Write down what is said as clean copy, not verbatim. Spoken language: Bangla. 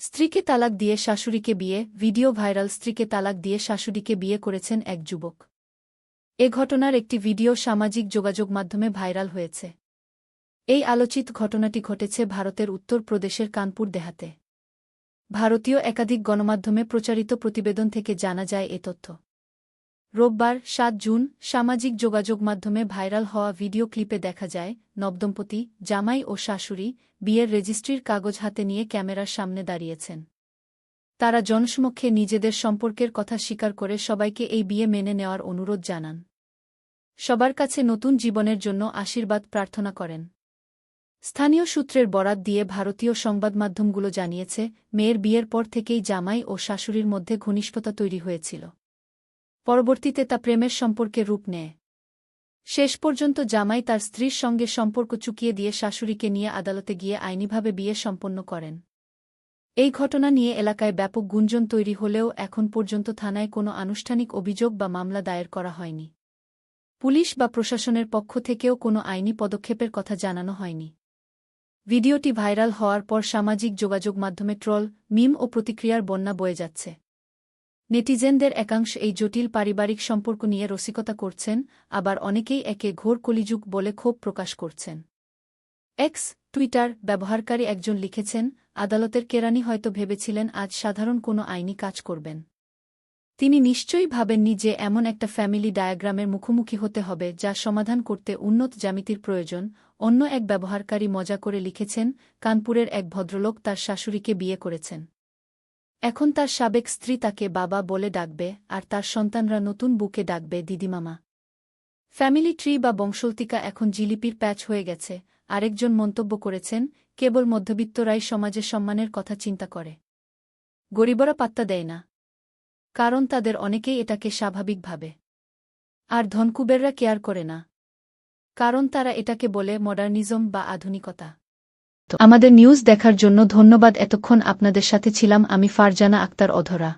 স্ত্রীকে তালাক দিয়ে শাশুড়িকে বিয়ে, ভিডিও ভাইরাল। স্ত্রীকে তালাক দিয়ে শাশুড়িকে বিয়ে করেছেন এক যুবক। এ ঘটনার একটি ভিডিও সামাজিক যোগাযোগ মাধ্যমে ভাইরাল হয়েছে। এই আলোচিত ঘটনাটি ঘটেছে ভারতের উত্তর প্রদেশের কানপুর দেহাতে। ভারতীয় একাধিক গণমাধ্যমে প্রচারিত প্রতিবেদন থেকে জানা যায় এ তথ্য। রোববার ৭ জুন সামাজিক যোগাযোগ মাধ্যমে ভাইরাল হওয়া ভিডিও ক্লিপে দেখা যায় নবদম্পতি, জামাই ও শাশুড়ি, বিয়ের রেজিস্ট্রির কাগজ হাতে নিয়ে ক্যামেরার সামনে দাঁড়িয়েছেন। তারা জনসমক্ষে নিজেদের সম্পর্কের কথা স্বীকার করে সবাইকে এই বিয়ে মেনে নেওয়ার অনুরোধ জানান। সবার কাছে নতুন জীবনের জন্য আশীর্বাদ প্রার্থনা করেন। স্থানীয় সূত্রের বরাত দিয়ে ভারতীয় সংবাদমাধ্যমগুলো জানিয়েছে, মেয়ের বিয়ের পর থেকেই জামাই ও শাশুড়ির মধ্যে ঘনিষ্ঠতা তৈরি হয়েছিল। পরবর্তীতে তা প্রেমের সম্পর্কে রূপ নেয়। শেষ পর্যন্ত জামাই তার স্ত্রীর সঙ্গে সম্পর্ক চুকিয়ে দিয়ে শাশুড়িকে নিয়ে আদালতে গিয়ে আইনিভাবে বিয়ে সম্পন্ন করেন। এই ঘটনা নিয়ে এলাকায় ব্যাপক গুঞ্জন তৈরি হলেও এখন পর্যন্ত থানায় কোনো আনুষ্ঠানিক অভিযোগ বা মামলা দায়ের করা হয়নি। পুলিশ বা প্রশাসনের পক্ষ থেকেও কোনো আইনি পদক্ষেপের কথা জানানো হয়নি। ভিডিওটি ভাইরাল হওয়ার পর সামাজিক যোগাযোগ মাধ্যমে ট্রল, মিম ও প্রতিক্রিয়ার বন্যা বয়ে যাচ্ছে। নেটিজেনদের একাংশ এই জটিল পারিবারিক সম্পর্ক নিয়ে রসিকতা করছেন, আবার অনেকেই একে ঘোর কলিযুগ বলে ক্ষোভ প্রকাশ করছেন। এক্স টুইটার ব্যবহারকারী একজন লিখেছেন, আদালতের কেরানি হয়তো ভেবেছিলেন আজ সাধারণ কোনো আইনি কাজ করবেন। তিনি নিশ্চয়ই ভাবেননি যে এমন একটা ফ্যামিলি ডায়াগ্রামের মুখোমুখি হতে হবে যা সমাধান করতে উন্নত জ্যামিতির প্রয়োজন। অন্য এক ব্যবহারকারী মজা করে লিখেছেন, কানপুরের এক ভদ্রলোক তার শাশুড়িকে বিয়ে করেছেন। এখন তার সাবেক স্ত্রী তাকে বাবা বলে ডাকবে, আর তার সন্তানরা নতুন বুকে ডাকবে দিদিমামা। ফ্যামিলি ট্রি বা বংশলতিকা এখন জিলিপির প্যাচ হয়ে গেছে। আরেকজন মন্তব্য করেছেন, কেবল মধ্যবিত্তরাই সমাজে সম্মানের কথা চিন্তা করে। গরিবরা পাত্তা দেয় না, কারণ তাদের অনেকেই এটাকে স্বাভাবিক ভাবে। আর ধনকুবেররা কেয়ার করে না, কারণ তারা এটাকে বলে মডার্নিজম বা আধুনিকতা। আমাদের নিউজ দেখার জন্য ধন্যবাদ। এতক্ষণ আপনাদের সাথে ছিলাম আমি ফারজানা আক্তার অধরা।